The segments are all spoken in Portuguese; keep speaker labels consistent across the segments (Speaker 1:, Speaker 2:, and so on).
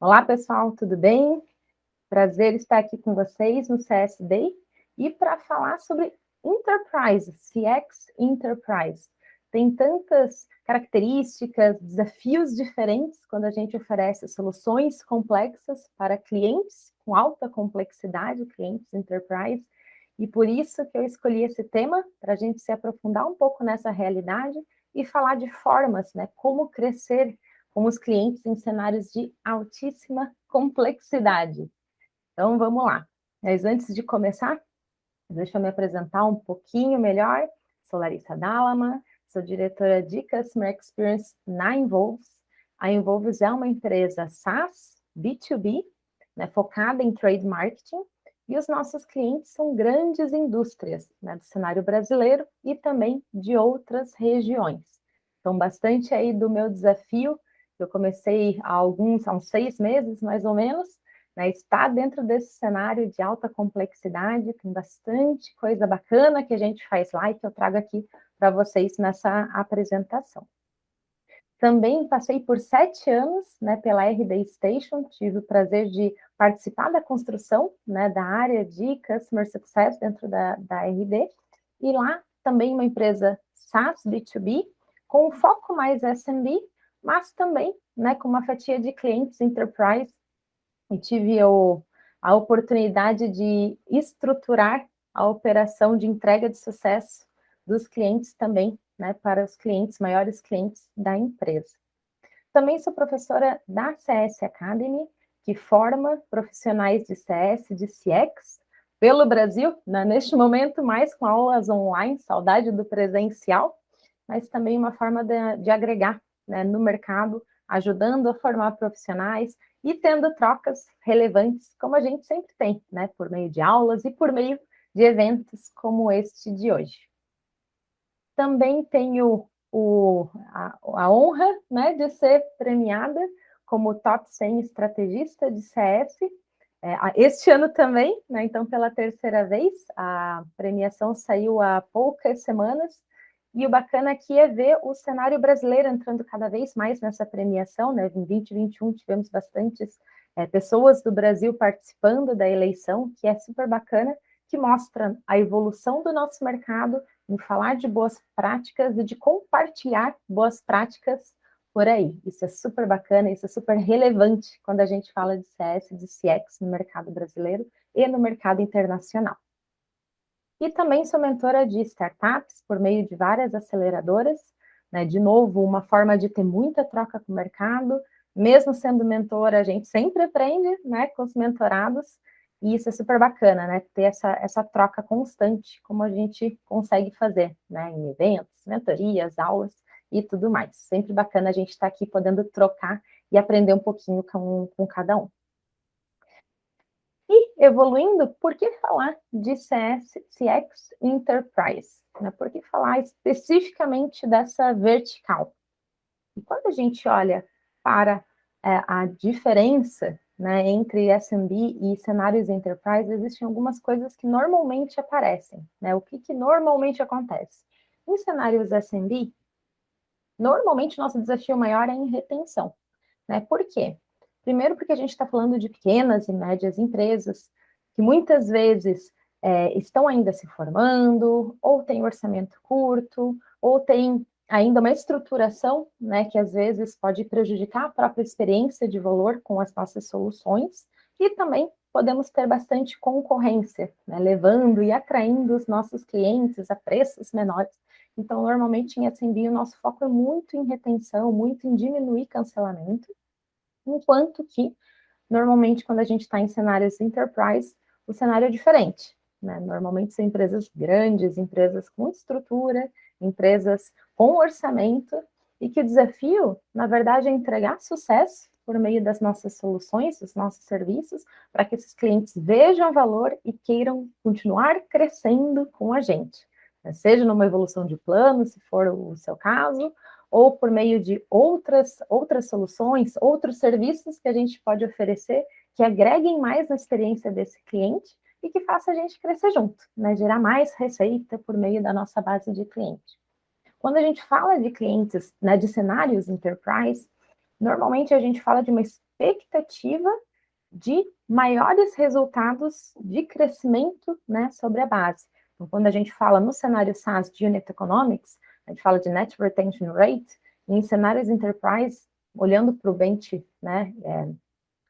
Speaker 1: Olá, pessoal, tudo bem? Prazer estar aqui com vocês no CS Day e para falar sobre Enterprise, CX Enterprise. Tem tantas características, desafios diferentes quando a gente oferece soluções complexas para clientes com alta complexidade, clientes Enterprise, e por isso que eu escolhi esse tema, para a gente se aprofundar um pouco nessa realidade e falar de formas, né, como crescer com os clientes em cenários de altíssima complexidade. Então, vamos lá. Mas antes de começar, deixa eu me apresentar um pouquinho melhor. Sou Larissa Dallama, sou diretora de Customer Experience na Involves. A Involves é uma empresa SaaS, B2B, né, focada em trade marketing, e os nossos clientes são grandes indústrias, né, do cenário brasileiro e também de outras regiões. Então, bastante aí do meu desafio, eu comecei há uns 6 meses, mais ou menos, né, está dentro desse cenário de alta complexidade, tem bastante coisa bacana que a gente faz lá e que eu trago aqui para vocês nessa apresentação. Também passei por 7 anos, né, pela RD Station, tive o prazer de participar da construção, né, da área de Customer Success dentro da RD, e lá também uma empresa SaaS B2B, com um foco mais SMB, mas também, né, com uma fatia de clientes Enterprise, e tive a oportunidade de estruturar a operação de entrega de sucesso dos clientes também, né, para os clientes, maiores clientes da empresa. Também sou professora da CS Academy, que forma profissionais de CS, de CX, pelo Brasil, né, neste momento mais com aulas online, saudade do presencial, mas também uma forma de agregar, né, no mercado, ajudando a formar profissionais e tendo trocas relevantes, como a gente sempre tem, né, por meio de aulas e por meio de eventos como este de hoje. Também tenho a honra, né, de ser premiada como Top 100 Estrategista de CS, este ano também, né, então pela terceira vez, a premiação saiu há poucas semanas, e o bacana aqui é ver o cenário brasileiro entrando cada vez mais nessa premiação, né, em 2021 tivemos bastantes pessoas do Brasil participando da eleição, que é super bacana, que mostra a evolução do nosso mercado em falar de boas práticas e de compartilhar boas práticas por aí. Isso é super bacana, isso é super relevante quando a gente fala de CS, de CX no mercado brasileiro e no mercado internacional. E também sou mentora de startups por meio de várias aceleradoras, né? De novo, uma forma de ter muita troca com o mercado. Mesmo sendo mentora, a gente sempre aprende, né, com os mentorados, e isso é super bacana, né, ter essa troca constante, como a gente consegue fazer, né, em eventos, mentorias, aulas e tudo mais. Sempre bacana a gente estar aqui podendo trocar e aprender um pouquinho com cada um. E, evoluindo, por que falar de CX Enterprise? Né? Por que falar especificamente dessa vertical? E quando a gente olha para a diferença, né, entre SMB e cenários Enterprise, existem algumas coisas que normalmente aparecem. Né? O que normalmente acontece? Em cenários SMB, normalmente o nosso desafio maior é em retenção. Né? Por quê? Primeiro porque a gente está falando de pequenas e médias empresas, que muitas vezes estão ainda se formando, ou têm orçamento curto, ou têm ainda uma estruturação, né, que às vezes pode prejudicar a própria experiência de valor com as nossas soluções, e também podemos ter bastante concorrência, né, levando e atraindo os nossos clientes a preços menores. Então, normalmente em SMB o nosso foco é muito em retenção, muito em diminuir cancelamento, enquanto que, normalmente, quando a gente está em cenários enterprise, o cenário é diferente, né? Normalmente são empresas grandes, empresas com estrutura, empresas com orçamento, e que o desafio, na verdade, é entregar sucesso por meio das nossas soluções, dos nossos serviços, para que esses clientes vejam valor e queiram continuar crescendo com a gente, né? Seja numa evolução de plano, se for o seu caso, ou por meio de outras soluções, outros serviços que a gente pode oferecer, que agreguem mais na experiência desse cliente e que faça a gente crescer junto, né? Gerar mais receita por meio da nossa base de cliente. Quando a gente fala de clientes, né, de cenários enterprise, normalmente a gente fala de uma expectativa de maiores resultados de crescimento, né, sobre a base. Então, quando a gente fala no cenário SaaS de Unit Economics, a gente fala de Net Retention Rate, e em cenários Enterprise, olhando para o bench, né,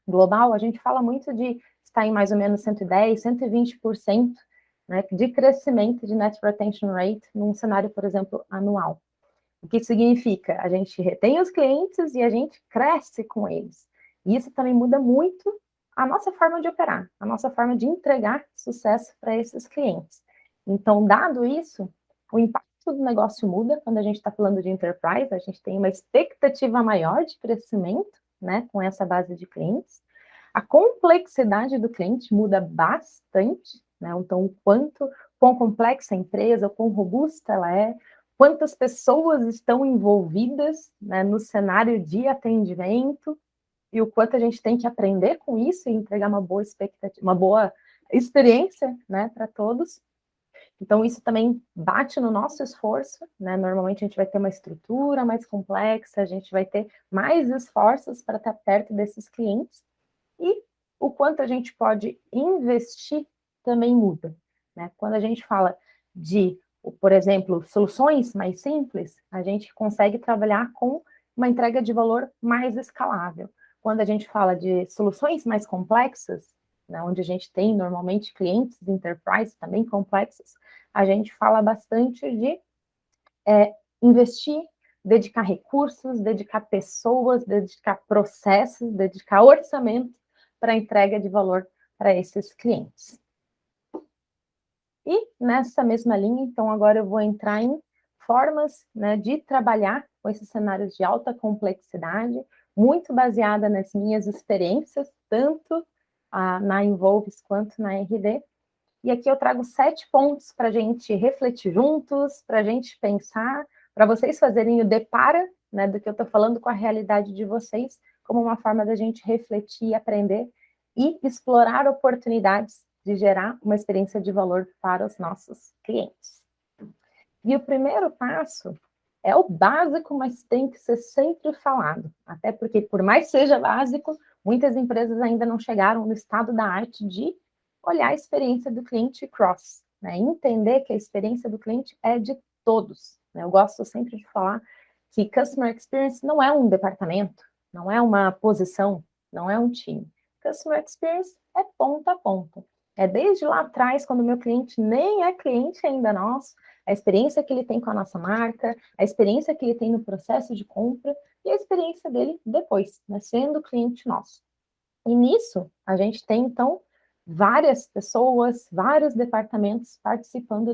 Speaker 1: global, a gente fala muito de estar em mais ou menos 110, 120%, né, de crescimento de Net Retention Rate num cenário, por exemplo, anual. O que significa? A gente retém os clientes e a gente cresce com eles. E isso também muda muito a nossa forma de operar, a nossa forma de entregar sucesso para esses clientes. Então, dado isso, o impacto do negócio muda quando a gente está falando de enterprise, a gente tem uma expectativa maior de crescimento, né, com essa base de clientes. A complexidade do cliente muda bastante, né? Então, o quão complexa a empresa, o quão robusta ela é, quantas pessoas estão envolvidas, né, no cenário de atendimento, e o quanto a gente tem que aprender com isso e entregar uma boa expectativa, uma boa experiência, né, para todos. Então, isso também bate no nosso esforço, né? Normalmente a gente vai ter uma estrutura mais complexa, a gente vai ter mais esforços para estar perto desses clientes, e o quanto a gente pode investir também muda, né? Quando a gente fala de, por exemplo, soluções mais simples, a gente consegue trabalhar com uma entrega de valor mais escalável. Quando a gente fala de soluções mais complexas, né, onde a gente tem normalmente clientes enterprise também complexos, a gente fala bastante de investir, dedicar recursos, dedicar pessoas, dedicar processos, dedicar orçamento para entrega de valor para esses clientes. E nessa mesma linha, então, agora eu vou entrar em formas, né, de trabalhar com esses cenários de alta complexidade, muito baseada nas minhas experiências, tanto na Involves quanto na RD. E aqui eu trago 7 pontos para a gente refletir juntos, para a gente pensar, para vocês fazerem o depara, né, do que eu estou falando com a realidade de vocês, como uma forma da gente refletir, aprender e explorar oportunidades de gerar uma experiência de valor para os nossos clientes. E o primeiro passo é o básico, mas tem que ser sempre falado. Até porque, por mais que seja básico, muitas empresas ainda não chegaram no estado da arte de olhar a experiência do cliente cross, né? Entender que a experiência do cliente é de todos, né? Eu gosto sempre de falar que Customer Experience não é um departamento, não é uma posição, não é um time. Customer Experience é ponta a ponta. É desde lá atrás, quando o meu cliente nem é cliente ainda nosso, a experiência que ele tem com a nossa marca, a experiência que ele tem no processo de compra e a experiência dele depois, né, sendo cliente nosso. E nisso, a gente tem, então, várias pessoas, vários departamentos participando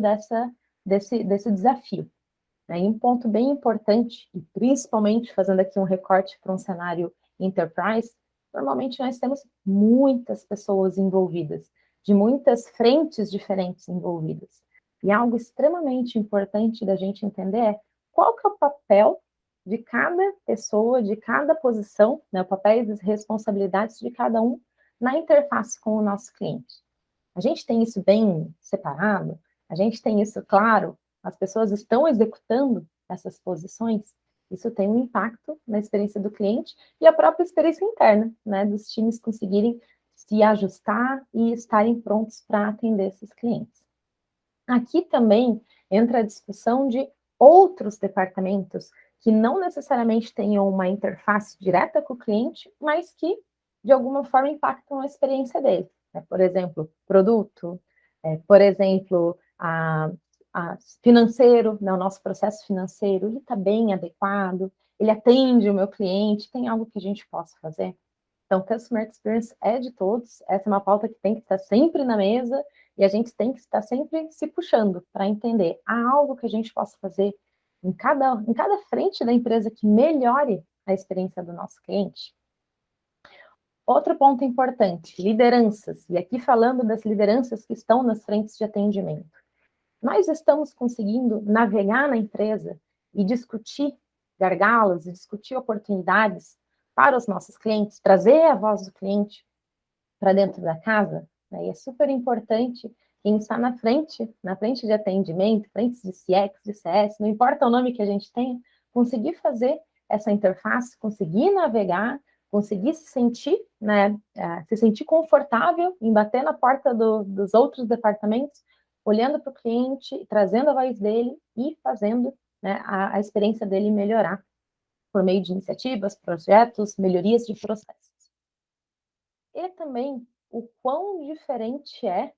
Speaker 1: desse desafio. Né? E um ponto bem importante, e principalmente fazendo aqui um recorte para um cenário enterprise, normalmente nós temos muitas pessoas envolvidas, de muitas frentes diferentes envolvidas. E algo extremamente importante da gente entender é qual que é o papel de cada pessoa, de cada posição, né, o papel e as responsabilidades de cada um na interface com o nosso cliente. A gente tem isso bem separado? A gente tem isso claro? As pessoas estão executando essas posições? Isso tem um impacto na experiência do cliente e a própria experiência interna, né, dos times conseguirem se ajustar e estarem prontos para atender esses clientes. Aqui também entra a discussão de outros departamentos que não necessariamente tenham uma interface direta com o cliente, mas que, de alguma forma, impactam a experiência dele. Por exemplo, produto, por exemplo, financeiro, né, o nosso processo financeiro, ele está bem adequado, ele atende o meu cliente, tem algo que a gente possa fazer? Então, Customer Experience é de todos, essa é uma pauta que tem que estar sempre na mesa, e a gente tem que estar sempre se puxando para entender, há algo que a gente possa fazer em cada frente da empresa que melhore a experiência do nosso cliente? Outro ponto importante, lideranças, e aqui falando das lideranças que estão nas frentes de atendimento. Nós estamos conseguindo navegar na empresa e discutir gargalos, e discutir oportunidades para os nossos clientes, trazer a voz do cliente para dentro da casa, né? E é super importante quem está na frente de atendimento, frente de CX, de CS, não importa o nome que a gente tenha, conseguir fazer essa interface, conseguir navegar, conseguir se sentir, né, se sentir confortável em bater na porta dos outros departamentos, olhando para o cliente, trazendo a voz dele e fazendo, né, a experiência dele melhorar por meio de iniciativas, projetos, melhorias de processos. E também o quão diferente é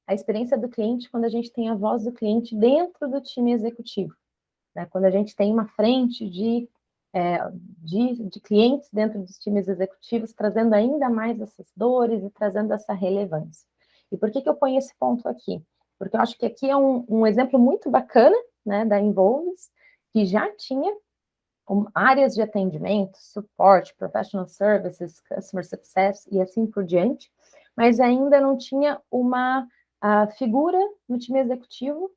Speaker 1: a experiência do cliente quando a gente tem a voz do cliente dentro do time executivo, né? Quando a gente tem uma frente de clientes dentro dos times executivos, trazendo ainda mais essas dores e trazendo essa relevância. E por que eu ponho esse ponto aqui? Porque eu acho que aqui é um exemplo muito bacana, né, da Involves, que já tinha áreas de atendimento, suporte, professional services, customer success e assim por diante, mas ainda não tinha uma figura no time executivo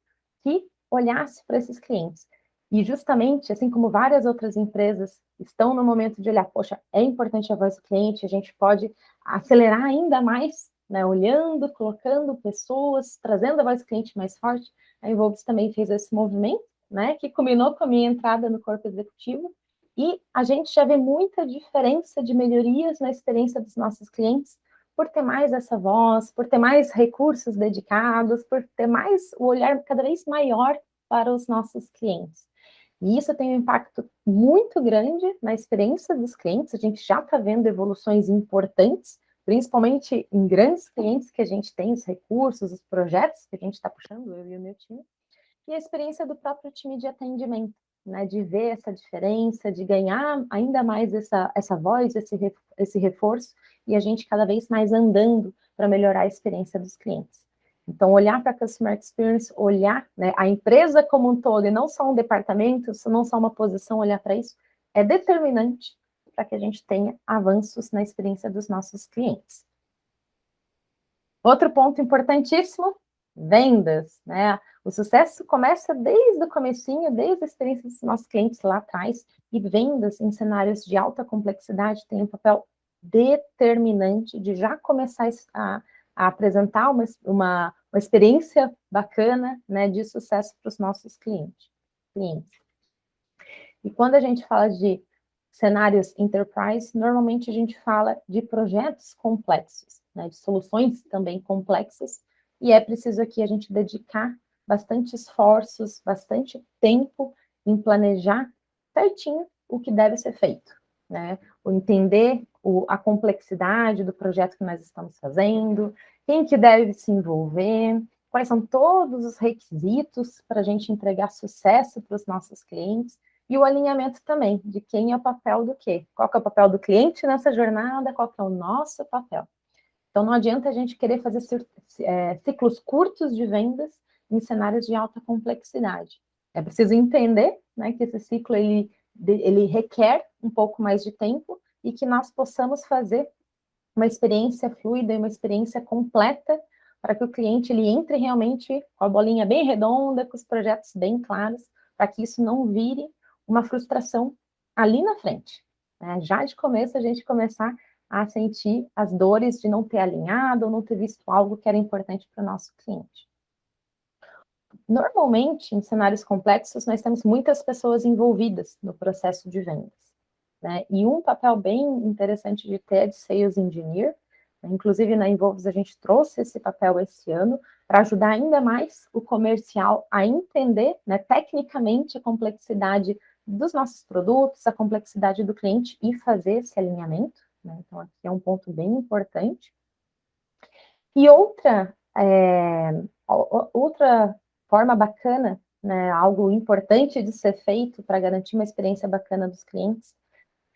Speaker 1: que olhasse para esses clientes. E justamente, assim como várias outras empresas estão no momento de olhar, poxa, é importante a voz do cliente, a gente pode acelerar ainda mais, né, olhando, colocando pessoas, trazendo a voz do cliente mais forte, a Involves também fez esse movimento, né, que combinou com a minha entrada no corpo executivo, e a gente já vê muita diferença de melhorias na experiência dos nossos clientes, por ter mais essa voz, por ter mais recursos dedicados, por ter mais o olhar cada vez maior para os nossos clientes. E isso tem um impacto muito grande na experiência dos clientes, a gente já está vendo evoluções importantes, principalmente em grandes clientes que a gente tem, os recursos, os projetos que a gente está puxando, eu e o meu time, e a experiência do próprio time de atendimento, né, de ver essa diferença, de ganhar ainda mais essa voz, esse reforço, e a gente cada vez mais andando para melhorar a experiência dos clientes. Então, olhar para a Customer Experience, olhar, né, a empresa como um todo, e não só um departamento, não só uma posição, olhar para isso, é determinante para que a gente tenha avanços na experiência dos nossos clientes. Outro ponto importantíssimo, vendas, né? O sucesso começa desde o comecinho, desde a experiência dos nossos clientes lá atrás, e vendas em cenários de alta complexidade tem um papel determinante de já começar a apresentar uma experiência bacana, né, de sucesso para os nossos clientes. E quando a gente fala de cenários enterprise, normalmente a gente fala de projetos complexos, né, de soluções também complexas, e é preciso aqui a gente dedicar bastante esforços, bastante tempo em planejar certinho o que deve ser feito, né? O entender a complexidade do projeto que nós estamos fazendo, quem que deve se envolver, quais são todos os requisitos para a gente entregar sucesso para os nossos clientes, e o alinhamento também, de quem é o papel do quê? Qual que é o papel do cliente nessa jornada, qual que é o nosso papel. Então, não adianta a gente querer fazer ciclos curtos de vendas em cenários de alta complexidade. É preciso entender, né, que esse ciclo ele requer um pouco mais de tempo e que nós possamos fazer uma experiência fluida e uma experiência completa para que o cliente ele entre realmente com a bolinha bem redonda, com os projetos bem claros, para que isso não vire uma frustração ali na frente, né? Já de começo a gente começar a sentir as dores de não ter alinhado ou não ter visto algo que era importante para o nosso cliente. Normalmente, em cenários complexos, nós temos muitas pessoas envolvidas no processo de vendas, né? E um papel bem interessante de ter é de Sales Engineer, né? Inclusive na Involves a gente trouxe esse papel esse ano para ajudar ainda mais o comercial a entender, né, tecnicamente a complexidade dos nossos produtos, a complexidade do cliente e fazer esse alinhamento, né? Então aqui é um ponto bem importante. E outra forma bacana, né, algo importante de ser feito para garantir uma experiência bacana dos clientes,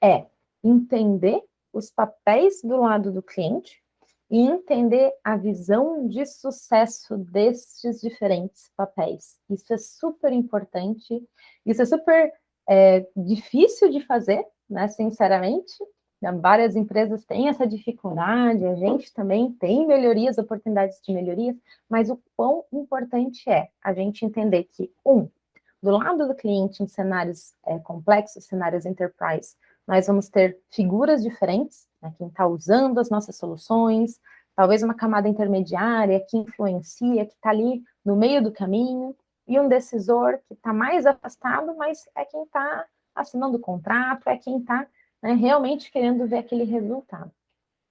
Speaker 1: é entender os papéis do lado do cliente e entender a visão de sucesso desses diferentes papéis. Isso é super importante, isso é super difícil de fazer, né, sinceramente. Várias empresas têm essa dificuldade, a gente também tem melhorias, oportunidades de melhorias, mas o quão importante é a gente entender que, do lado do cliente, em cenários complexos, cenários enterprise, nós vamos ter figuras diferentes, né, quem está usando as nossas soluções, talvez uma camada intermediária que influencia, que está ali no meio do caminho, e um decisor que está mais afastado, mas é quem está assinando o contrato, é quem está né, realmente querendo ver aquele resultado.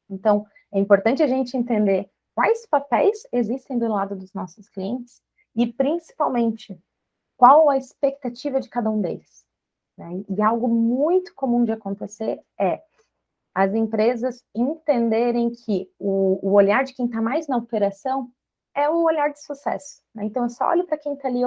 Speaker 1: Então, é importante a gente entender quais papéis existem do lado dos nossos clientes e, principalmente, qual a expectativa de cada um deles, né? E algo muito comum de acontecer é as empresas entenderem que o olhar de quem está mais na operação é o olhar de sucesso, né? Então, eu só olho para quem está ali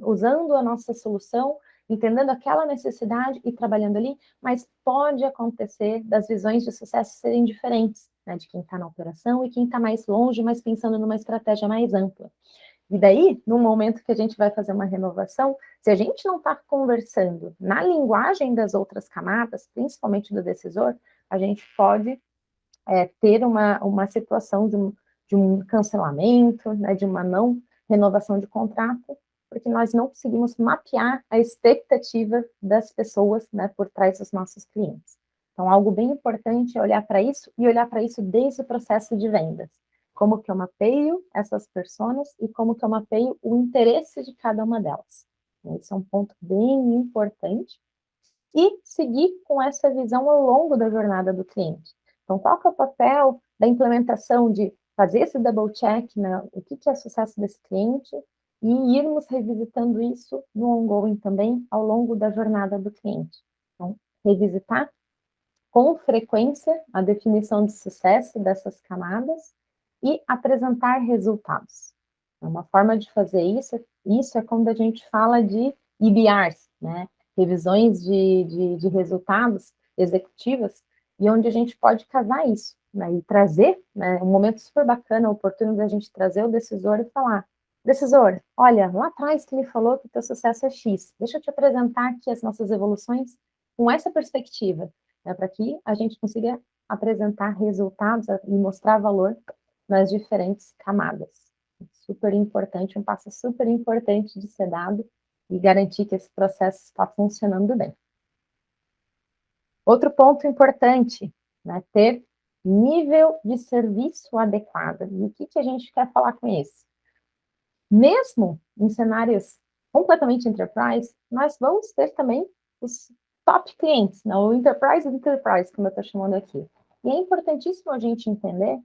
Speaker 1: usando a nossa solução, entendendo aquela necessidade e trabalhando ali, mas pode acontecer das visões de sucesso serem diferentes, né, de quem está na operação e quem está mais longe, mas pensando numa estratégia mais ampla. E daí, no momento que a gente vai fazer uma renovação, se a gente não está conversando na linguagem das outras camadas, principalmente do decisor, a gente pode ter uma situação de um cancelamento, né, de uma não renovação de contrato, porque nós não conseguimos mapear a expectativa das pessoas, né, por trás dos nossos clientes. Então, algo bem importante é olhar para isso e olhar para isso desde o processo de vendas. Como que eu mapeio essas pessoas e como que eu mapeio o interesse de cada uma delas. Esse é um ponto bem importante. E seguir com essa visão ao longo da jornada do cliente. Então, qual que é o papel da implementação de fazer esse double check, né? O que é sucesso desse cliente e irmos revisitando isso no ongoing também ao longo da jornada do cliente. Então, revisitar com frequência a definição de sucesso dessas camadas e apresentar resultados. Uma forma de fazer isso é quando a gente fala de EBRs, né? Revisões de resultados executivas, e onde a gente pode casar isso, né? E trazer, né, um momento super bacana, oportuno da gente trazer o decisor e falar: decisor, olha, lá atrás que me falou que o teu sucesso é X, deixa eu te apresentar aqui as nossas evoluções com essa perspectiva, né, para que a gente consiga apresentar resultados e mostrar valor nas diferentes camadas. Super importante, um passo super importante de ser dado e garantir que esse processo está funcionando bem. Outro ponto importante, né, ter nível de serviço adequado. E o que a gente quer falar com isso? Mesmo em cenários completamente enterprise, nós vamos ter também os top clientes, né, o enterprise, como eu estou chamando aqui. E é importantíssimo a gente entender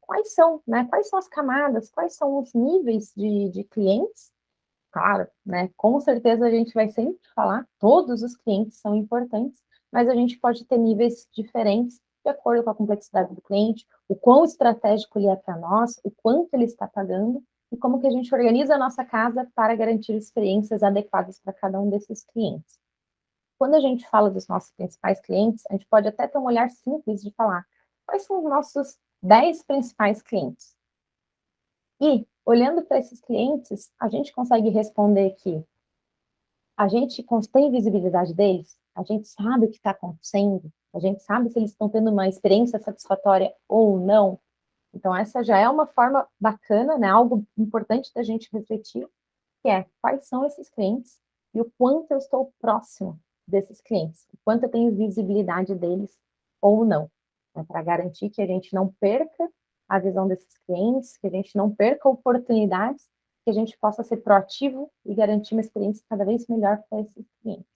Speaker 1: quais são, né, quais são as camadas, quais são os níveis de clientes. Claro, né, com certeza a gente vai sempre falar, todos os clientes são importantes, mas a gente pode ter níveis diferentes de acordo com a complexidade do cliente, o quão estratégico ele é para nós, o quanto ele está pagando, e como que a gente organiza a nossa casa para garantir experiências adequadas para cada um desses clientes. Quando a gente fala dos nossos principais clientes, a gente pode até ter um olhar simples de falar quais são os nossos 10 principais clientes. E, olhando para esses clientes, a gente consegue responder que a gente tem visibilidade deles, a gente sabe o que está acontecendo, a gente sabe se eles estão tendo uma experiência satisfatória ou não. Então, essa já é uma forma bacana, né? Algo importante da gente refletir, que é quais são esses clientes e o quanto eu estou próximo desses clientes, o quanto eu tenho visibilidade deles ou não, né? Para garantir que a gente não perca a visão desses clientes, que a gente não perca oportunidades, que a gente possa ser proativo e garantir uma experiência cada vez melhor para esses clientes.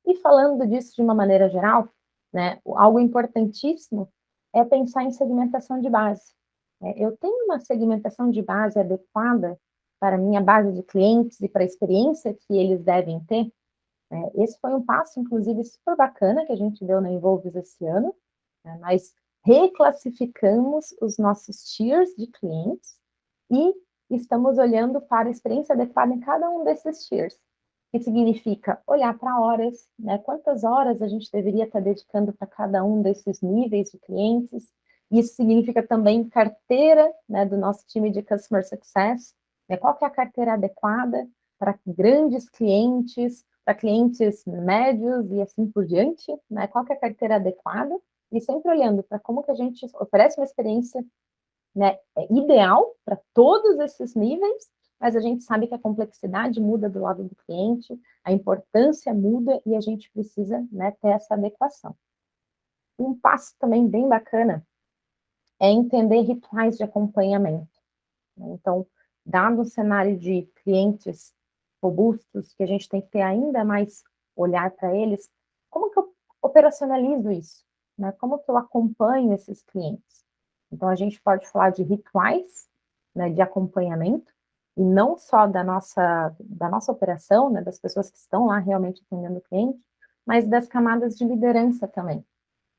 Speaker 1: E falando disso de uma maneira geral, né, algo importantíssimo é pensar em segmentação de base. Eu tenho uma segmentação de base adequada para a minha base de clientes e para a experiência que eles devem ter. Esse foi um passo, inclusive, super bacana que a gente deu na Envolves esse ano. Nós reclassificamos os nossos tiers de clientes e estamos olhando para a experiência adequada em cada um desses tiers, que significa olhar para horas, né? Quantas horas a gente deveria estar dedicando para cada um desses níveis de clientes. Isso significa também carteira, né, do nosso time de Customer Success, né? Qual que é a carteira adequada para grandes clientes, para clientes médios e assim por diante, né? Qual que é a carteira adequada? E sempre olhando para como que a gente oferece uma experiência, né, ideal para todos esses níveis, mas a gente sabe que a complexidade muda do lado do cliente, a importância muda e a gente precisa, né, ter essa adequação. Um passo também bem bacana é entender rituais de acompanhamento. Então, dado o cenário de clientes robustos, que a gente tem que ter ainda mais olhar para eles, como que eu operacionalizo isso, né? Como que eu acompanho esses clientes? Então, a gente pode falar de rituais, né, de acompanhamento, e não só da nossa operação, né, das pessoas que estão lá realmente atendendo o cliente, mas das camadas de liderança também.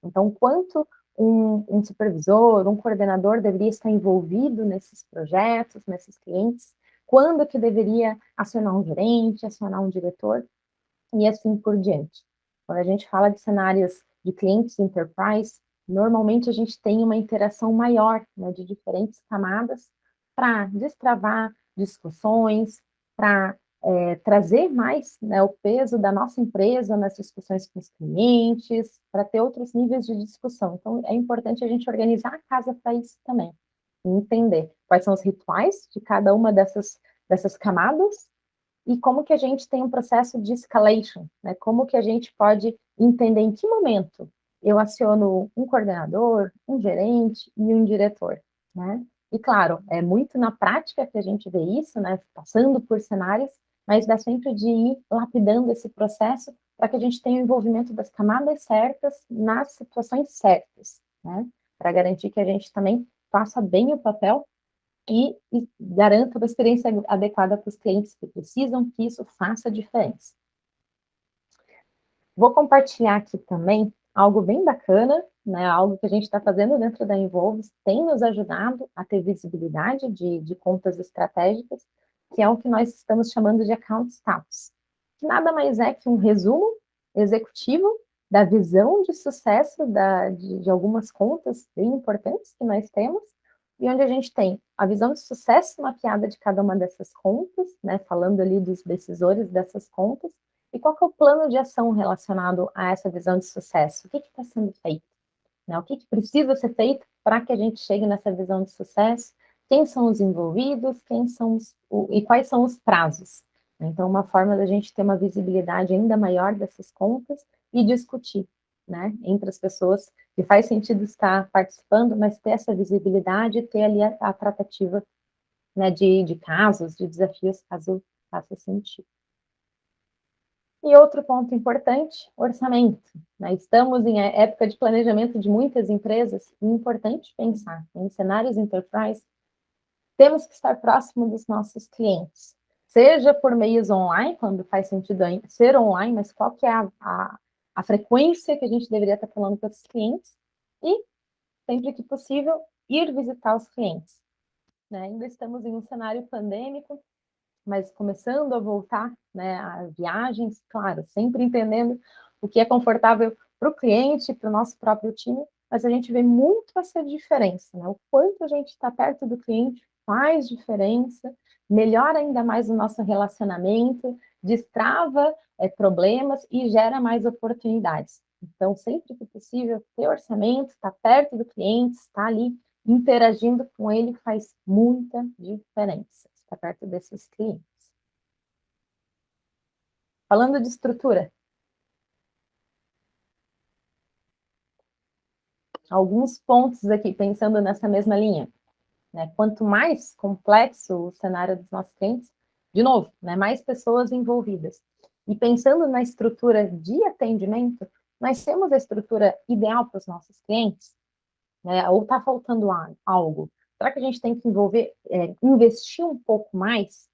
Speaker 1: Então, quanto um supervisor, um coordenador deveria estar envolvido nesses projetos, nesses clientes, quando que deveria acionar um gerente, acionar um diretor, e assim por diante. Quando a gente fala de cenários de clientes enterprise, normalmente a gente tem uma interação maior, né, de diferentes camadas para destravar discussões, para trazer mais, né, o peso da nossa empresa nas discussões com os clientes, para ter outros níveis de discussão. Então, é importante a gente organizar a casa para isso também, e entender quais são os rituais de cada uma dessas camadas e como que a gente tem um processo de escalation, né? Como que a gente pode entender em que momento eu aciono um coordenador, um gerente e um diretor, né? E claro, é muito na prática que a gente vê isso, né? Passando por cenários, mas dá sempre de ir lapidando esse processo para que a gente tenha o envolvimento das camadas certas nas situações certas, né? Para garantir que a gente também faça bem o papel e garanta uma experiência adequada para os clientes que precisam que isso faça diferença. Vou compartilhar aqui também algo bem bacana, né, algo que a gente está fazendo dentro da Involves, tem nos ajudado a ter visibilidade de contas estratégicas, que é o que nós estamos chamando de account status, que nada mais é que um resumo executivo da visão de sucesso de algumas contas bem importantes que nós temos, e onde a gente tem a visão de sucesso mapeada de cada uma dessas contas, né, falando ali dos decisores dessas contas, e qual que é o plano de ação relacionado a essa visão de sucesso? O que está sendo feito? Né? O que precisa ser feito para que a gente chegue nessa visão de sucesso? Quem são os envolvidos? E quais são os prazos? Então, uma forma da gente ter uma visibilidade ainda maior dessas contas e discutir, né, entre as pessoas que faz sentido estar participando, mas ter essa visibilidade e ter ali a tratativa, né, de casos, de desafios, caso faça sentido. E outro ponto importante, orçamento, né? Estamos em época de planejamento de muitas empresas, e é importante pensar em cenários enterprise, temos que estar próximo dos nossos clientes, seja por meios online, quando faz sentido ser online, mas qual que é a frequência que a gente deveria estar falando com esses clientes, e, sempre que possível, ir visitar os clientes, né? Ainda estamos em um cenário pandêmico, mas começando a voltar, né, a viagens, claro, sempre entendendo o que é confortável para o cliente, para o nosso próprio time, mas a gente vê muito essa diferença, né? O quanto a gente está perto do cliente faz diferença, melhora ainda mais o nosso relacionamento, destrava problemas e gera mais oportunidades. Então, sempre que possível, ter orçamento, estar perto do cliente, estar ali interagindo com ele faz muita diferença, estar perto desses clientes. Falando de estrutura, alguns pontos aqui, pensando nessa mesma linha, né? Quanto mais complexo o cenário dos nossos clientes, de novo, né, mais pessoas envolvidas. E pensando na estrutura de atendimento, nós temos a estrutura ideal para os nossos clientes, né? Ou está faltando algo? Será que a gente tem que investir um pouco mais,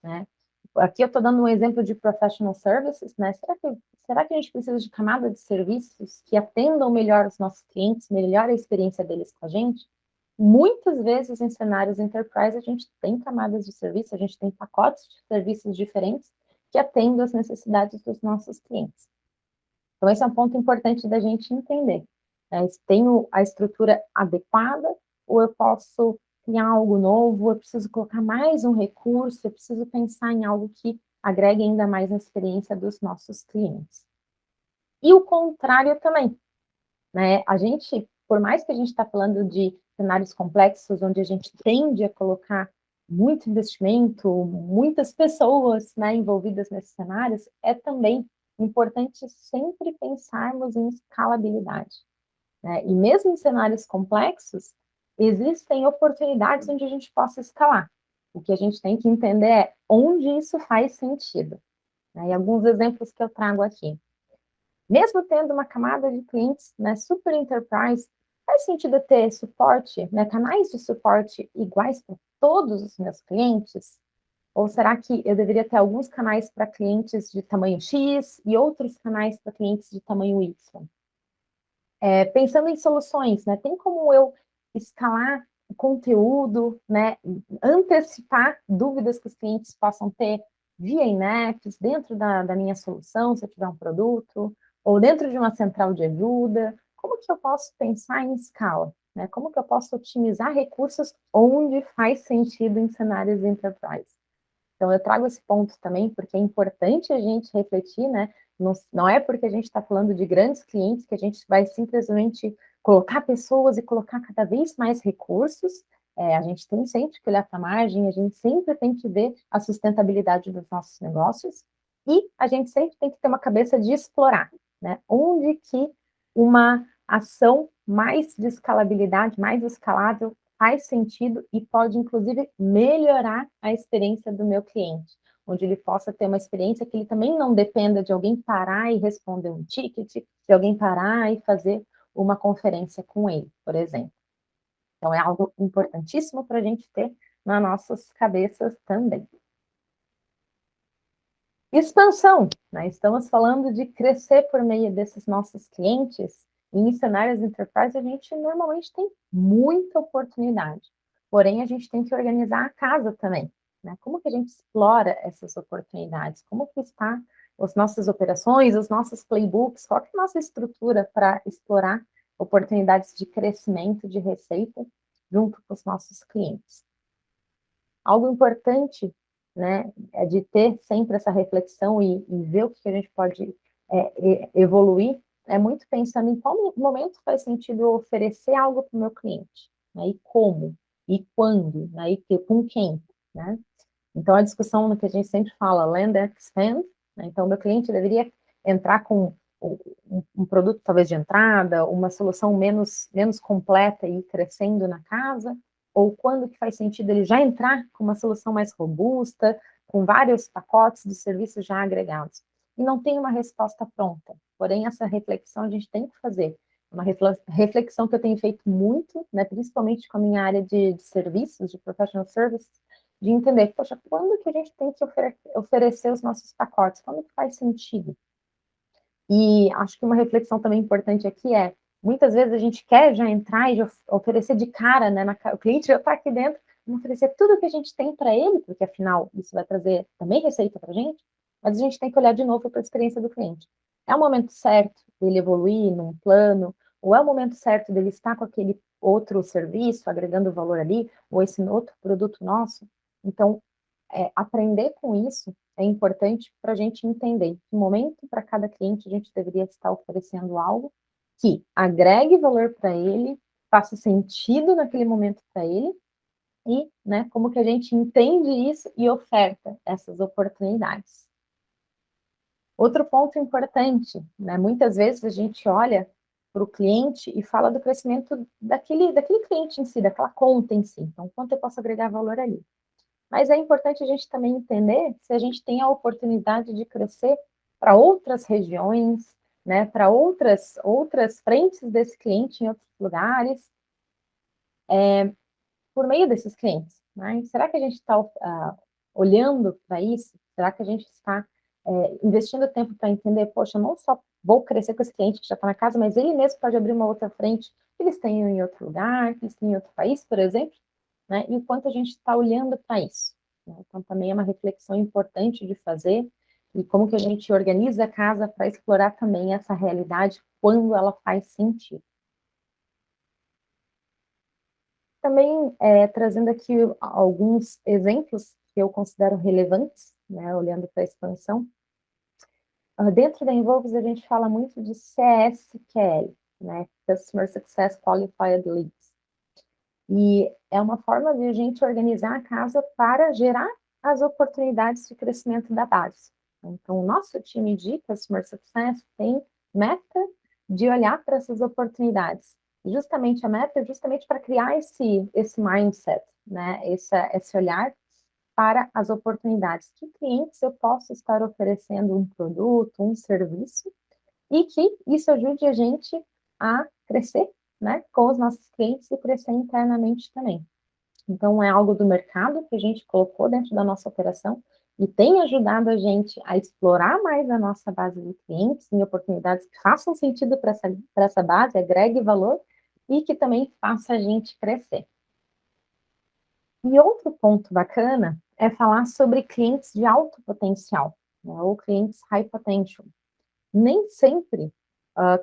Speaker 1: né? Aqui eu estou dando um exemplo de professional services, né? Será que a gente precisa de camada de serviços que atendam melhor os nossos clientes, melhor a experiência deles com a gente? Muitas vezes em cenários enterprise a gente tem camadas de serviço, a gente tem pacotes de serviços diferentes que atendem às necessidades dos nossos clientes. Então, esse é um ponto importante da gente entender, né? Se tenho a estrutura adequada ou eu posso criar algo novo, eu preciso colocar mais um recurso, eu preciso pensar em algo que agregue ainda mais na experiência dos nossos clientes. E o contrário também, né? A gente, por mais que a gente está falando de cenários complexos, onde a gente tende a colocar muito investimento, muitas pessoas, né, envolvidas nesses cenários, é também importante sempre pensarmos em escalabilidade, né? E mesmo em cenários complexos, existem oportunidades onde a gente possa escalar. O que a gente tem que entender é onde isso faz sentido, né? E alguns exemplos que eu trago aqui. Mesmo tendo uma camada de clientes, né, super enterprise, faz sentido ter suporte, né, canais de suporte iguais para todos os meus clientes? Ou será que eu deveria ter alguns canais para clientes de tamanho X e outros canais para clientes de tamanho Y? Pensando em soluções, né, tem como eu escalar o conteúdo, né, antecipar dúvidas que os clientes possam ter via in-apps, dentro da minha solução, se eu tiver um produto, ou dentro de uma central de ajuda? Como que eu posso pensar em escala, né? Como que eu posso otimizar recursos onde faz sentido em cenários de enterprise? Então, eu trago esse ponto também, porque é importante a gente refletir, né? Não é porque a gente está falando de grandes clientes que a gente vai simplesmente colocar pessoas e colocar cada vez mais recursos. A gente tem sempre que olhar para a margem, a gente sempre tem que ver a sustentabilidade dos nossos negócios e a gente sempre tem que ter uma cabeça de explorar, né? Onde que uma ação mais de escalabilidade, mais escalável, faz sentido e pode, inclusive, melhorar a experiência do meu cliente, onde ele possa ter uma experiência que ele também não dependa de alguém parar e responder um ticket, de alguém parar e fazer uma conferência com ele, por exemplo. Então, é algo importantíssimo para a gente ter nas nossas cabeças também. Expansão, né? Estamos falando de crescer por meio desses nossos clientes, e em cenários enterprise a gente normalmente tem muita oportunidade, porém a gente tem que organizar a casa também, né? Como que a gente explora essas oportunidades? Como que está as nossas operações, os nossos playbooks, qual que é a nossa estrutura para explorar oportunidades de crescimento de receita junto com os nossos clientes? Algo importante, né, é de ter sempre essa reflexão e ver o que a gente pode evoluir, é muito pensando em qual momento faz sentido eu oferecer algo para o meu cliente, né, e como, e quando, né, e com quem, né? Então, a discussão que a gente sempre fala, land and expand, né? Então, o meu cliente deveria entrar com um produto talvez de entrada, uma solução menos completa e ir crescendo na casa, ou quando que faz sentido ele já entrar com uma solução mais robusta, com vários pacotes de serviços já agregados. E não tem uma resposta pronta, porém essa reflexão a gente tem que fazer, uma reflexão que eu tenho feito muito, né, principalmente com a minha área de serviços, de professional services, de entender, poxa, quando que a gente tem que oferecer os nossos pacotes? Quando que faz sentido? E acho que uma reflexão também importante aqui é, muitas vezes a gente quer já entrar e já oferecer de cara, né? O cliente já está aqui dentro, vamos oferecer tudo que a gente tem para ele, porque afinal isso vai trazer também receita para a gente, mas a gente tem que olhar de novo para a experiência do cliente. É o momento certo dele evoluir num plano, ou é o momento certo dele estar com aquele outro serviço, agregando valor ali, ou esse outro produto nosso? Então, aprender com isso é importante para a gente entender em que momento para cada cliente a gente deveria estar oferecendo algo que agregue valor para ele, faça sentido naquele momento para ele e, né, como que a gente entende isso e oferta essas oportunidades. Outro ponto importante, né, muitas vezes a gente olha para o cliente e fala do crescimento daquele cliente em si, daquela conta em si. Então, quanto eu posso agregar valor ali? Mas é importante a gente também entender se a gente tem a oportunidade de crescer para outras regiões, né, para outras frentes desse cliente em outros lugares, por meio desses clientes, né? Será que a gente está olhando para isso? Será que a gente está investindo tempo para entender, poxa, não só vou crescer com esse cliente que já está na casa, mas ele mesmo pode abrir uma outra frente que eles tenham em outro lugar, que eles tenham em outro país, por exemplo, né? E o quanto a gente está olhando para isso, né? Então, também é uma reflexão importante de fazer e como que a gente organiza a casa para explorar também essa realidade quando ela faz sentido. Também trazendo aqui alguns exemplos que eu considero relevantes, né, olhando para a expansão. Dentro da Involves, a gente fala muito de CSQL, né, Customer Success Qualified Leads. E é uma forma de a gente organizar a casa para gerar as oportunidades de crescimento da base. Então, o nosso time de Customer Success tem meta de olhar para essas oportunidades. Justamente a meta é justamente para criar esse mindset, né? Esse olhar para as oportunidades. Que clientes eu posso estar oferecendo um produto, um serviço, e que isso ajude a gente a crescer, né, com os nossos clientes e crescer internamente também. Então, é algo do mercado que a gente colocou dentro da nossa operação e tem ajudado a gente a explorar mais a nossa base de clientes em oportunidades que façam sentido para essa base, agregue valor e que também faça a gente crescer. E outro ponto bacana é falar sobre clientes de alto potencial, né, ou clientes high potential. Nem sempre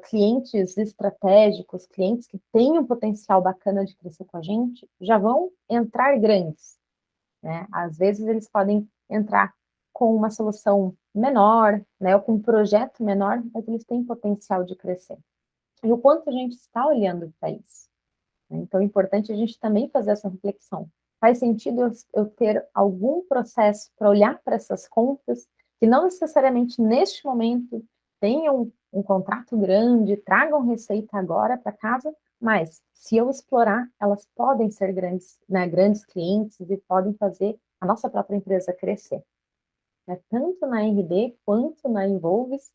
Speaker 1: clientes estratégicos, clientes que têm um potencial bacana de crescer com a gente, já vão entrar grandes, né? Às vezes eles podem entrar com uma solução menor, né, ou com um projeto menor, mas eles têm potencial de crescer. E o quanto a gente está olhando para isso? Então, é importante a gente também fazer essa reflexão. Faz sentido eu ter algum processo para olhar para essas contas, que não necessariamente neste momento tenham um contrato grande, tragam receita agora para casa, mas se eu explorar, elas podem ser grandes, né, grandes clientes e podem fazer a nossa própria empresa crescer. Tanto na RD quanto na Involves,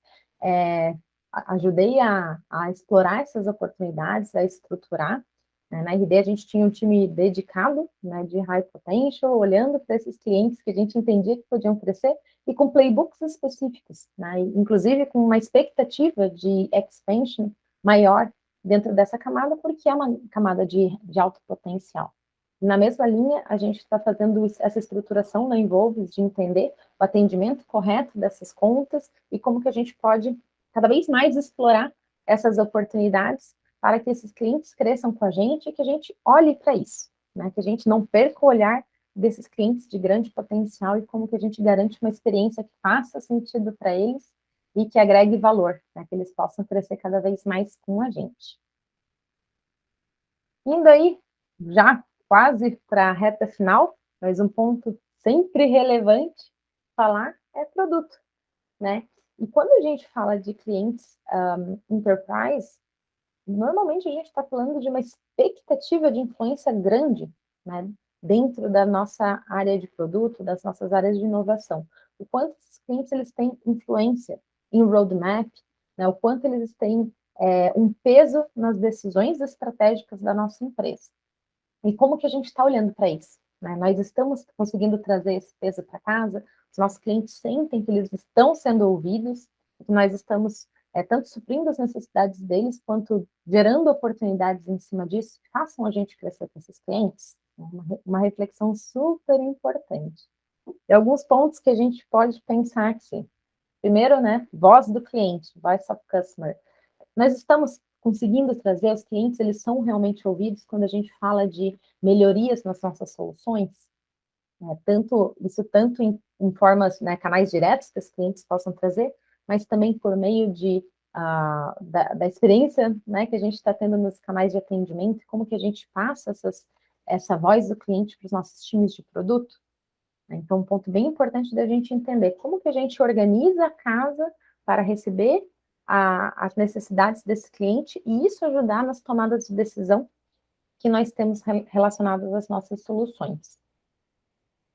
Speaker 1: ajudei a explorar essas oportunidades, a estruturar. Na RD a gente tinha um time dedicado, né, de high potential, olhando para esses clientes que a gente entendia que podiam crescer e com playbooks específicos, né, inclusive com uma expectativa de expansion maior dentro dessa camada, porque é uma camada de alto potencial. Na mesma linha, a gente está fazendo essa estruturação na Involves de entender o atendimento correto dessas contas e como que a gente pode cada vez mais explorar essas oportunidades para que esses clientes cresçam com a gente e que a gente olhe para isso, né? Que a gente não perca o olhar desses clientes de grande potencial e como que a gente garante uma experiência que faça sentido para eles e que agregue valor, né? Que eles possam crescer cada vez mais com a gente. Indo aí, já quase para a reta final, mas um ponto sempre relevante falar é produto, né? E quando a gente fala de clientes enterprise, normalmente a gente está falando de uma expectativa de influência grande, né, dentro da nossa área de produto, das nossas áreas de inovação. O quanto esses clientes eles têm influência em roadmap, né, o quanto eles têm um peso nas decisões estratégicas da nossa empresa. E como que a gente está olhando para isso? Né? Nós estamos conseguindo trazer esse peso para casa, os nossos clientes sentem que eles estão sendo ouvidos, que nós estamos tanto suprindo as necessidades deles, quanto gerando oportunidades em cima disso, que façam a gente crescer com esses clientes. Uma reflexão super importante. E alguns pontos que a gente pode pensar aqui. Primeiro, né, voz do cliente, voice of customer. Nós estamos conseguindo trazer os clientes, eles são realmente ouvidos quando a gente fala de melhorias nas nossas soluções, né? Tanto em formas, né, canais diretos que os clientes possam trazer, mas também por meio da experiência, né, que a gente está tendo nos canais de atendimento, como que a gente passa essa voz do cliente para os nossos times de produto. Então, um ponto bem importante da gente entender como que a gente organiza a casa para receber as necessidades desse cliente e isso ajudar nas tomadas de decisão que nós temos relacionadas às nossas soluções.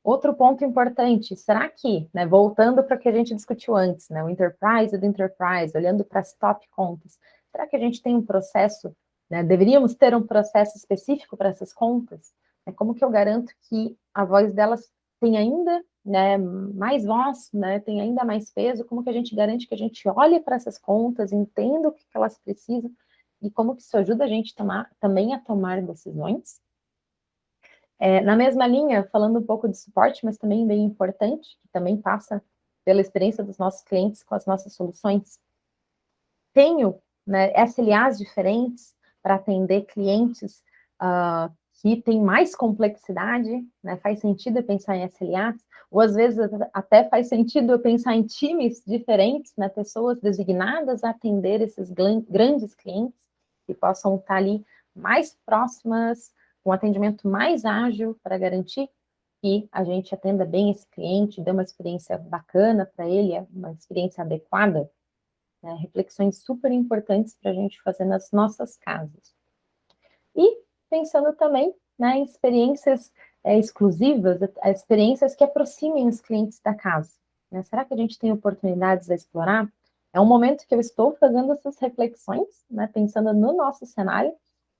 Speaker 1: Outro ponto importante, será que, né, voltando para o que a gente discutiu antes, né, o enterprise do enterprise, olhando para as top contas, será que a gente tem um processo, né, deveríamos ter um processo específico para essas contas? Como que eu garanto que a voz delas tem ainda, né, mais voz, né, tem ainda mais peso? Como que a gente garante que a gente olhe para essas contas, entenda o que elas precisam e como que isso ajuda a gente também a tomar decisões? Na mesma linha, falando um pouco de suporte, mas também bem importante, que também passa pela experiência dos nossos clientes com as nossas soluções. Tenho, né, SLAs diferentes para atender clientes que têm mais complexidade, né, faz sentido eu pensar em SLAs, ou às vezes até faz sentido eu pensar em times diferentes, né, pessoas designadas a atender esses grandes clientes, que possam estar ali mais próximas, com um atendimento mais ágil para garantir que a gente atenda bem esse cliente, dê uma experiência bacana para ele, uma experiência adequada, né? Reflexões super importantes para a gente fazer nas nossas casas. E pensando também, né, em experiências exclusivas, experiências que aproximem os clientes da casa. Né? Será que a gente tem oportunidades a explorar? É um momento que eu estou fazendo essas reflexões, né, pensando no nosso cenário,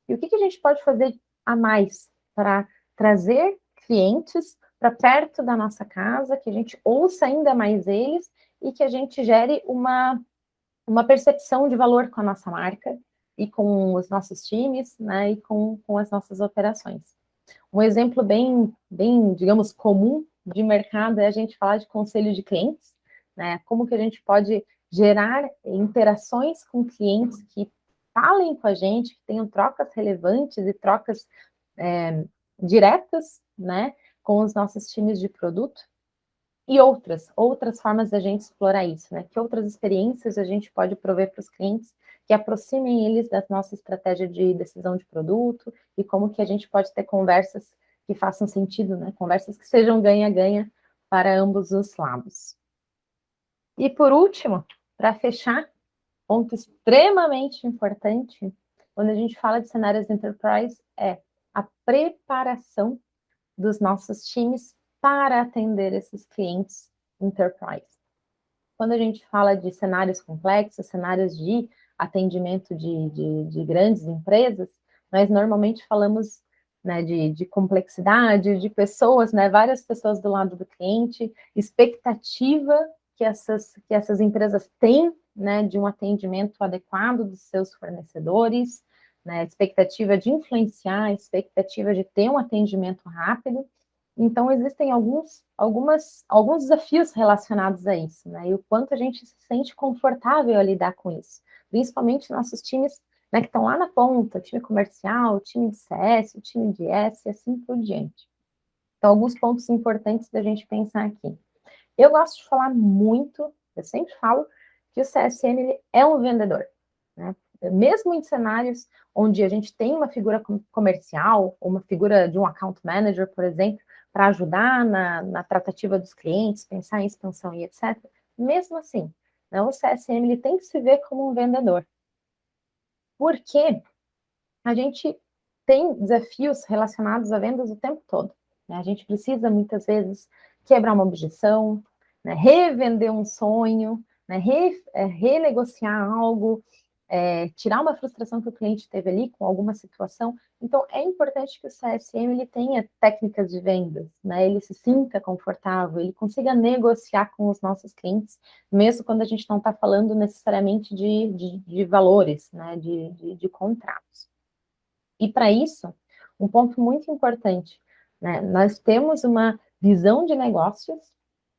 Speaker 1: e o que a gente pode fazer a mais para trazer clientes para perto da nossa casa, que a gente ouça ainda mais eles e que a gente gere uma percepção de valor com a nossa marca e com os nossos times, né, e com as nossas operações. Um exemplo bem, digamos, comum de mercado é a gente falar de conselho de clientes, né? Como que a gente pode gerar interações com clientes que falem com a gente, que tenham trocas relevantes e trocas diretas, né, com os nossos times de produto, e outras formas da gente explorar isso, né? Que outras experiências a gente pode prover para os clientes que aproximem eles da nossa estratégia de decisão de produto e como que a gente pode ter conversas que façam sentido, né? Conversas que sejam ganha-ganha para ambos os lados. E por último, para fechar, ponto extremamente importante, quando a gente fala de cenários de enterprise, é a preparação dos nossos times para atender esses clientes enterprise. Quando a gente fala de cenários complexos, cenários de atendimento de grandes empresas, nós normalmente falamos, né, de complexidade, de pessoas, né, várias pessoas do lado do cliente, expectativa que essas empresas têm, né, de um atendimento adequado dos seus fornecedores, né, expectativa de influenciar, expectativa de ter um atendimento rápido. Então, existem alguns desafios relacionados a isso, né? E o quanto a gente se sente confortável a lidar com isso. Principalmente nossos times, né, que estão lá na ponta, time comercial, time de CS, time de S e assim por diante. Então, alguns pontos importantes da gente pensar aqui. Eu gosto de falar muito, eu sempre falo, que o CSM ele é um vendedor, né? Mesmo em cenários onde a gente tem uma figura comercial, ou uma figura de um account manager, por exemplo, para ajudar na tratativa dos clientes, pensar em expansão e etc. Mesmo assim, né, o CSM ele tem que se ver como um vendedor. Porque a gente tem desafios relacionados a vendas o tempo todo, né? A gente precisa, muitas vezes, quebrar uma objeção, né? Revender um sonho, né? Renegociar algo, tirar uma frustração que o cliente teve ali com alguma situação. Então, é importante que o CSM ele tenha técnicas de vendas, né? Ele se sinta confortável, ele consiga negociar com os nossos clientes, mesmo quando a gente não está falando necessariamente de valores, né? De contratos. E para isso, um ponto muito importante, né? Nós temos uma visão de negócios,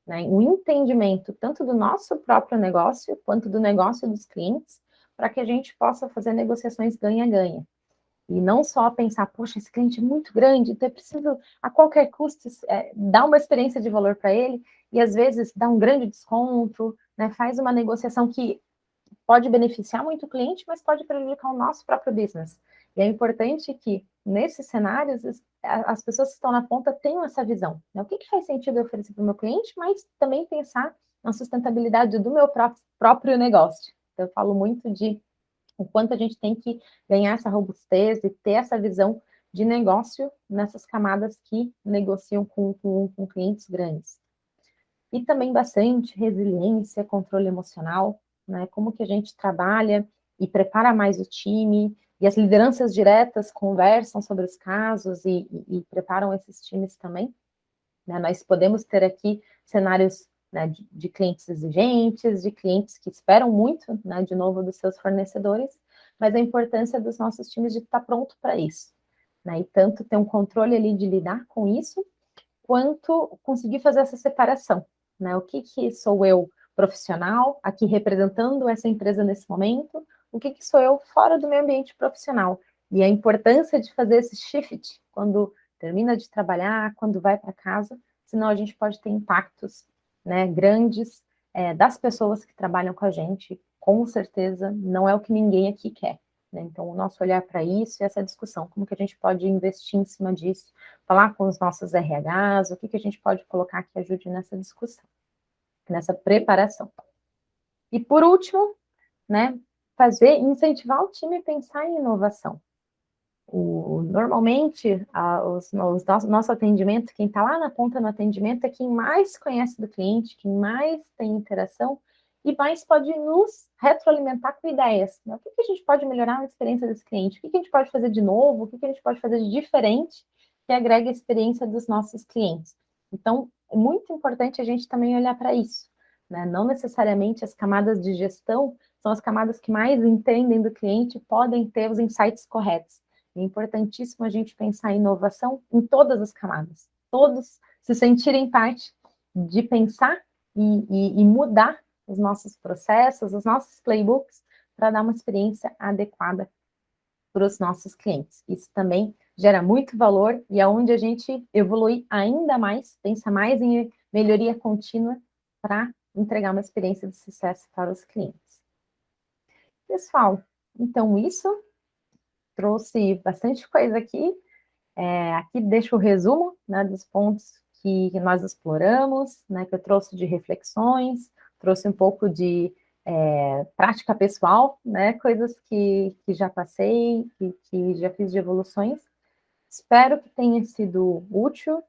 Speaker 1: né? Um entendimento tanto do nosso próprio negócio quanto do negócio dos clientes, para que a gente possa fazer negociações ganha-ganha. E não só pensar, poxa, esse cliente é muito grande, então eu preciso, a qualquer custo, dar uma experiência de valor para ele, e às vezes dar um grande desconto, né? Faz uma negociação que pode beneficiar muito o cliente, mas pode prejudicar o nosso próprio business. E é importante que, nesses cenários, as pessoas que estão na ponta tenham essa visão, né? O que faz sentido eu oferecer para o meu cliente, mas também pensar na sustentabilidade do meu próprio negócio. Então, eu falo muito de o quanto a gente tem que ganhar essa robustez e ter essa visão de negócio nessas camadas que negociam com clientes grandes. E também bastante resiliência, controle emocional, né? Como que a gente trabalha e prepara mais o time, e as lideranças diretas conversam sobre os casos e preparam esses times também, né? Nós podemos ter aqui cenários, né, de clientes exigentes, de clientes que esperam muito, né, de novo, dos seus fornecedores, mas a importância dos nossos times de estar pronto para isso, né? E tanto ter um controle ali de lidar com isso, quanto conseguir fazer essa separação, né? O que sou eu profissional, aqui representando essa empresa nesse momento, o que sou eu fora do meu ambiente profissional. E a importância de fazer esse shift quando termina de trabalhar, quando vai para casa, senão a gente pode ter impactos, né, grandes das pessoas que trabalham com a gente, com certeza não é o que ninguém aqui quer. Né? Então, o nosso olhar para isso e essa discussão, como que a gente pode investir em cima disso, falar com os nossos RHs, o que a gente pode colocar que ajude nessa discussão, nessa preparação. E por último, né, incentivar o time a pensar em inovação. Normalmente, nosso atendimento, quem está lá na ponta no atendimento é quem mais conhece do cliente, quem mais tem interação, e mais pode nos retroalimentar com ideias, né? O que a gente pode melhorar na experiência desse cliente? O que a gente pode fazer de novo? O que a gente pode fazer de diferente que agrega a experiência dos nossos clientes? Então, é muito importante a gente também olhar para isso, né? Não necessariamente as camadas de gestão são as camadas que mais entendem do cliente e podem ter os insights corretos. É importantíssimo a gente pensar em inovação em todas as camadas. Todos se sentirem parte de pensar e mudar os nossos processos, os nossos playbooks, para dar uma experiência adequada para os nossos clientes. Isso também gera muito valor e é onde a gente evolui ainda mais, pensa mais em melhoria contínua para entregar uma experiência de sucesso para os clientes. Pessoal, então isso, trouxe bastante coisa aqui. Aqui deixo o resumo, né, dos pontos que nós exploramos, né, que eu trouxe de reflexões, trouxe um pouco de prática pessoal, né, coisas que já passei, que já fiz de evoluções. Espero que tenha sido útil,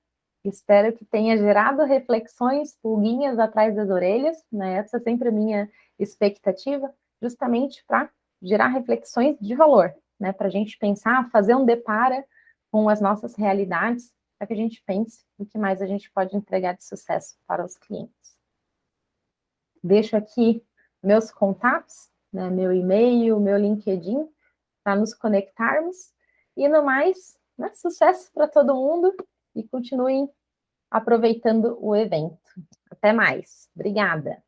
Speaker 1: espero que tenha gerado reflexões, pulguinhas atrás das orelhas, né, essa é sempre a minha expectativa, justamente para gerar reflexões de valor, né, para a gente pensar, fazer um depara com as nossas realidades, para que a gente pense o que mais a gente pode entregar de sucesso para os clientes. Deixo aqui meus contatos, né, meu e-mail, meu LinkedIn, para nos conectarmos. E no mais, né, sucesso para todo mundo e continuem aproveitando o evento. Até mais. Obrigada.